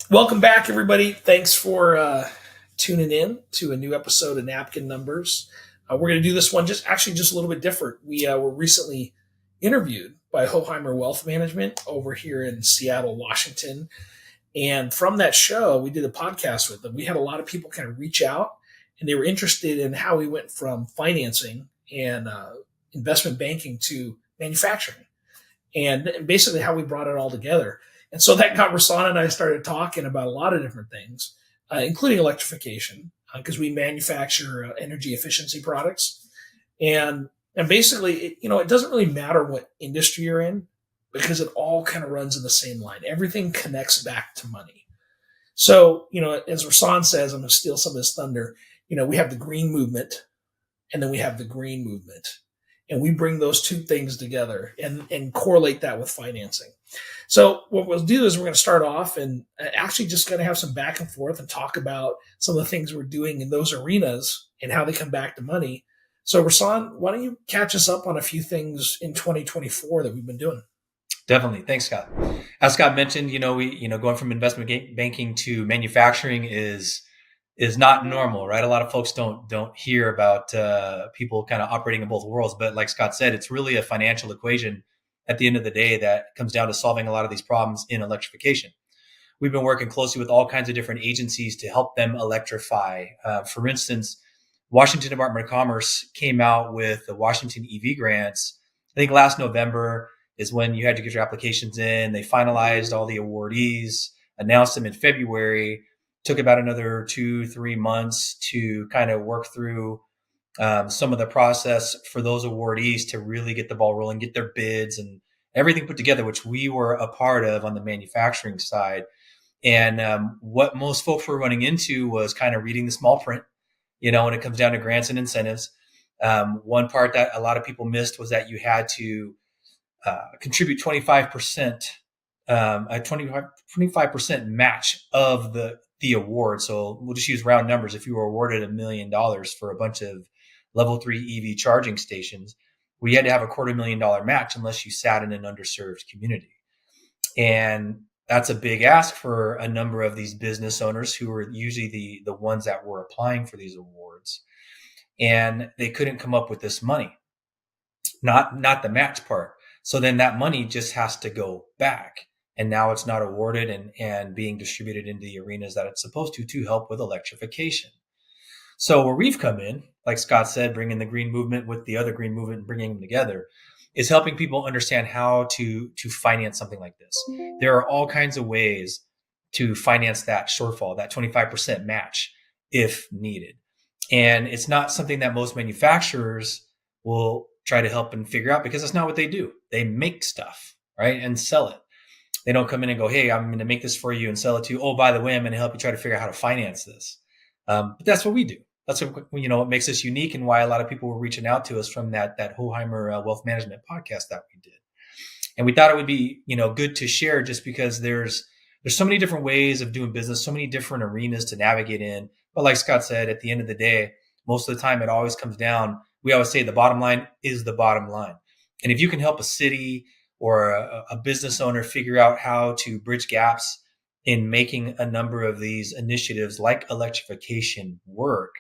Welcome back, everybody. Thanks for tuning in to a new episode of Napkin Numbers. We're going to do this one just a little bit different. We were recently interviewed by Hoheimer Wealth Management over here in Seattle, Washington. And from that show, we did a podcast with them. We had a lot of people kind of reach out and they were interested in how we went from financing and investment banking to manufacturing and basically how we brought it all together. And so that got Rahsaan and I started talking about a lot of different things, including electrification, because we manufacture energy efficiency products. And basically, it doesn't really matter what industry you're in because it all kind of runs in the same line. Everything connects back to money. So, as Rahsaan says, I'm going to steal some of his thunder. We have the green movement and then we have the green movement. And we bring those two things together and correlate that with financing. So what we'll do is we're going to start off and actually just going to have some back and forth and talk about some of the things we're doing in those arenas and how they come back to money. So Rahsaan, why don't you catch us up on a few things in 2024 that we've been doing? Definitely. Thanks, Scott. As Scott mentioned, going from investment banking to manufacturing is not normal, right? A lot of folks don't hear about people kind of operating in both worlds, but like Scott said, it's really a financial equation at the end of the day that comes down to solving a lot of these problems in electrification. We've been working closely with all kinds of different agencies to help them electrify. For instance, Washington Department of Commerce came out with the Washington EV grants. I think last November is when you had to get your applications in. They finalized all the awardees, announced them in February. Took about another 2-3 months to kind of work through some of the process for those awardees to really get the ball rolling, get their bids and everything put together, which we were a part of on the manufacturing side. And what most folks were running into was kind of reading the small print, when it comes down to grants and incentives. One part that a lot of people missed was that you had to contribute 25%, a 25% match of the award. So we'll just use round numbers. If you were awarded $1 million for a bunch of level 3 EV charging stations, we had to have a $250,000 match unless you sat in an underserved community. And that's a big ask for a number of these business owners who are usually the ones that were applying for these awards. And they couldn't come up with this money, not the match part. So then that money just has to go back. And now it's not awarded and being distributed into the arenas that it's supposed to help with electrification. So where we've come in, like Scott said, bringing the green movement with the other green movement and bringing them together, is helping people understand how to finance something like this. There are all kinds of ways to finance that shortfall, that 25% match if needed. And it's not something that most manufacturers will try to help and figure out because that's not what they do. They make stuff, right, and sell it. They don't come in and go, hey, I'm going to make this for you and sell it to you. Oh, by the way, I'm going to help you try to figure out how to finance this. But that's what we do. That's what makes us unique and why a lot of people were reaching out to us from that Hoheimer Wealth Management podcast that we did. And we thought it would be, good to share just because there's so many different ways of doing business, so many different arenas to navigate in. But like Scott said, at the end of the day, most of the time it always comes down. We always say the bottom line is the bottom line. And if you can help a city or a business owner figure out how to bridge gaps in making a number of these initiatives like electrification work,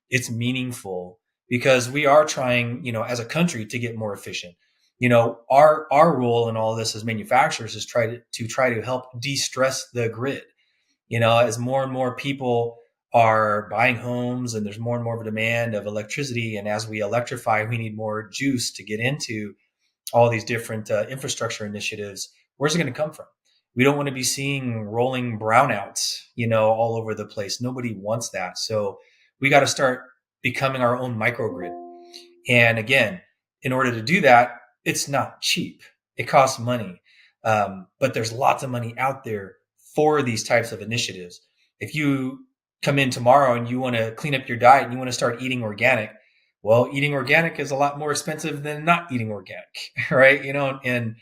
it's meaningful because we are trying, as a country to get more efficient. Our role in all of this as manufacturers is try to help de-stress the grid. As more and more people are buying homes and there's more and more of a demand of electricity, and as we electrify, we need more juice to get into all these different infrastructure initiatives. Where's it going to come from? We don't want to be seeing rolling brownouts, all over the place. Nobody wants that. So we got to start becoming our own microgrid. And again, in order to do that, it's not cheap. It costs money. But there's lots of money out there for these types of initiatives. If you come in tomorrow and you want to clean up your diet and you want to start eating organic, well, eating organic is a lot more expensive than not eating organic, right? And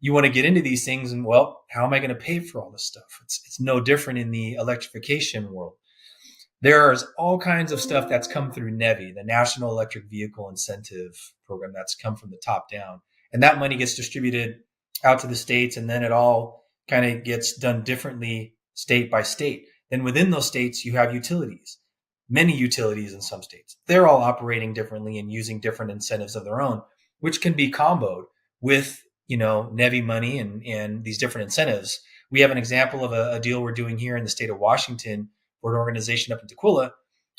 you want to get into these things and, well, how am I going to pay for all this stuff? It's no different in the electrification world. There's all kinds of stuff that's come through NEVI, the National Electric Vehicle Incentive Program, that's come from the top down. And that money gets distributed out to the states, and then it all kind of gets done differently state by state. Then within those states, you have utilities, many utilities in some states. They're all operating differently and using different incentives of their own, which can be comboed with, NEVI money and these different incentives. We have an example of a deal we're doing here in the state of Washington for an organization up in Tukwila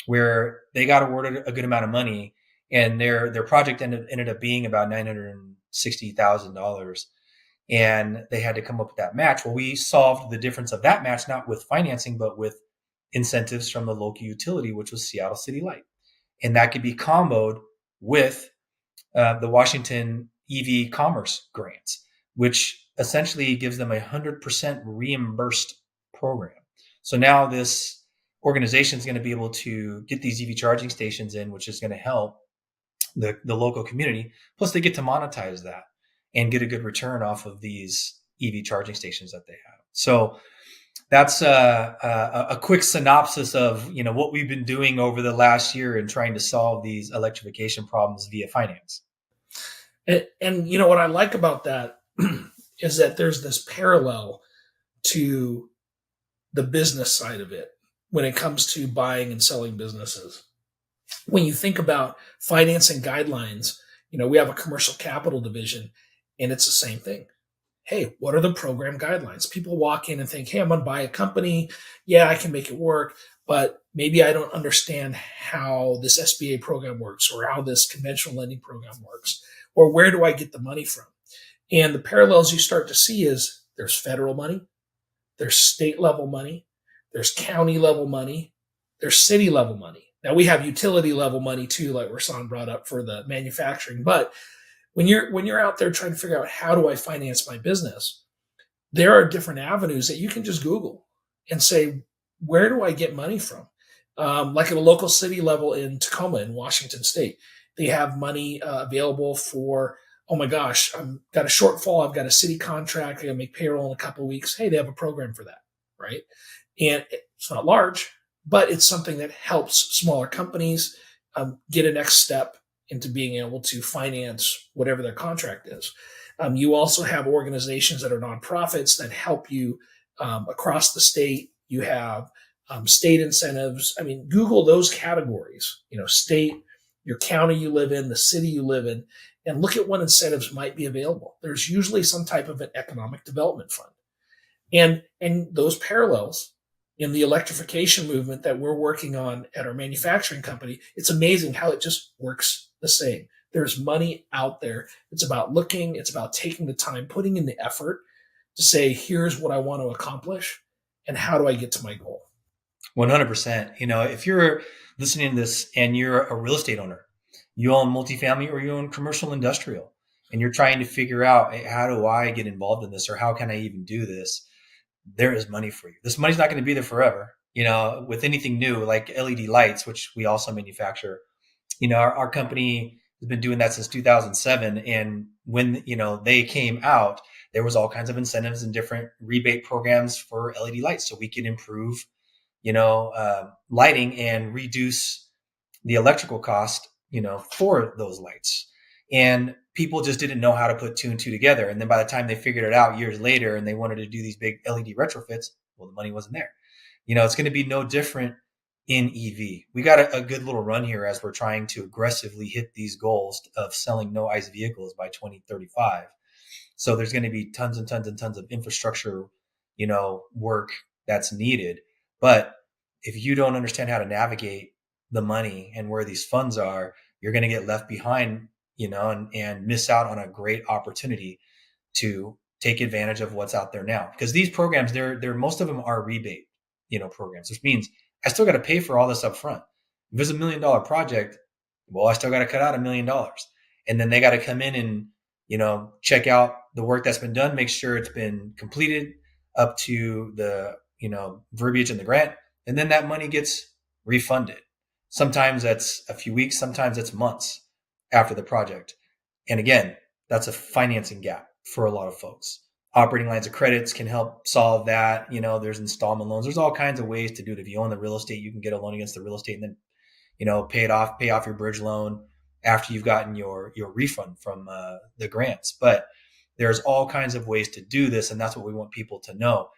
where they got awarded a good amount of money, and their project ended up being about $960,000, and they had to come up with that match. Well, we solved the difference of that match not with financing, but with incentives from the local utility, which was Seattle City Light, and that could be comboed with the Washington EV Commerce grants, which essentially gives them 100% reimbursed program. So now this organization is going to be able to get these EV charging stations in, which is going to help the local community. Plus, they get to monetize that and get a good return off of these EV charging stations that they have. So that's a quick synopsis of what we've been doing over the last year in trying to solve these electrification problems via finance. And what I like about that is that there's this parallel to the business side of it when it comes to buying and selling businesses. When you think about financing guidelines, we have a commercial capital division, and it's the same thing. Hey, what are the program guidelines? People walk in and think, hey, I'm going to buy a company. Yeah, I can make it work, but maybe I don't understand how this SBA program works or how this conventional lending program works, or where do I get the money from? And the parallels you start to see is there's federal money, there's state level money, there's county level money, there's city level money. Now we have utility level money too, like Rahsaan brought up for the manufacturing. But when you're out there trying to figure out how do I finance my business, there are different avenues that you can just Google and say, where do I get money from? Like at a local city level in Tacoma in Washington State, they have money available for, oh my gosh, I've got a shortfall. I've got a city contract. I got to make payroll in a couple of weeks. Hey, they have a program for that, right? And it's not large, but it's something that helps smaller companies get a next step into being able to finance whatever their contract is. You also have organizations that are nonprofits that help you across the state. You have state incentives. I mean, Google those categories, state, your county you live in, the city you live in, and look at what incentives might be available. There's usually some type of an economic development fund. And those parallels in the electrification movement that we're working on at our manufacturing company, it's amazing how it just works the same. There's money out there. It's about looking, it's about taking the time, putting in the effort to say, here's what I want to accomplish and how do I get to my goal? 100%. If you're listening to this and you're a real estate owner, you own multifamily or you own commercial industrial, and you're trying to figure out, hey, how do I get involved in this, or how can I even do this? There is money for you. This money's not going to be there forever. With anything new like LED lights, which we also manufacture, our company has been doing that since 2007. And when, they came out, there was all kinds of incentives and different rebate programs for LED lights so we could improve, lighting and reduce the electrical cost, for those lights. And people just didn't know how to put two and two together. And then by the time they figured it out years later and they wanted to do these big LED retrofits, well, the money wasn't there. It's going to be no different in EV. We got a good little run here as we're trying to aggressively hit these goals of selling no ICE vehicles by 2035. So there's going to be tons and tons and tons of infrastructure, work that's needed. But if you don't understand how to navigate the money and where these funds are, you're going to get left behind, and miss out on a great opportunity to take advantage of what's out there now. Because these programs, they're most of them are rebate, programs, which means I still got to pay for all this up front. If it's $1 million project, well, I still got to cut out $1 million. And then they got to come in and, check out the work that's been done, make sure it's been completed up to the, verbiage in the grant. And then that money gets refunded. Sometimes that's a few weeks, sometimes it's months after the project. And again, that's a financing gap for a lot of folks. Operating lines of credits can help solve that. There's installment loans. There's all kinds of ways to do it. If you own the real estate, you can get a loan against the real estate and then, pay off your bridge loan after you've gotten your refund from the grants. But there's all kinds of ways to do this. And that's what we want people to know.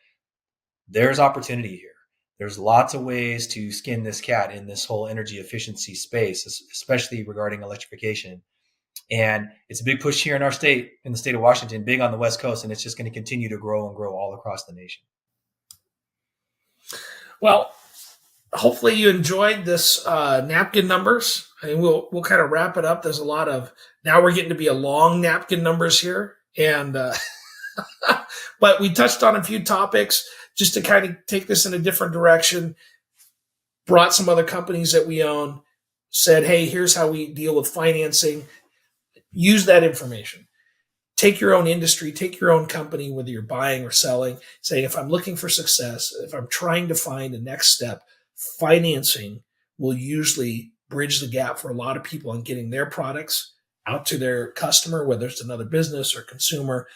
there's opportunity here. There's lots of ways to skin this cat in this whole energy efficiency space, especially regarding electrification. And it's a big push here in our state, in the state of Washington, big on the West Coast, and it's just going to continue to grow and grow all across the nation. Well, hopefully you enjoyed this napkin numbers. I mean, we'll kind of wrap it up. There's a lot of, now we're getting to be a long napkin numbers here, and but we touched on a few topics just to kind of take this in a different direction. Brought some other companies that we own, said, hey, here's how we deal with financing. Use that information. Take your own industry, take your own company, whether you're buying or selling. Say, if I'm looking for success, if I'm trying to find a next step, financing will usually bridge the gap for a lot of people on getting their products out to their customer, whether it's another business or consumer.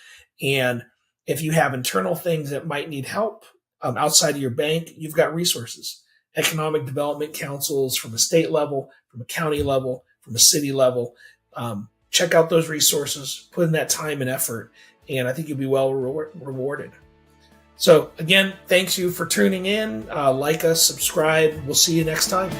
And if you have internal things that might need help outside of your bank, you've got resources. Economic development councils from a state level, from a county level, from a city level. Check out those resources, put in that time and effort, and I think you'll be well rewarded. So again, thanks you for tuning in. Like us, subscribe. We'll see you next time.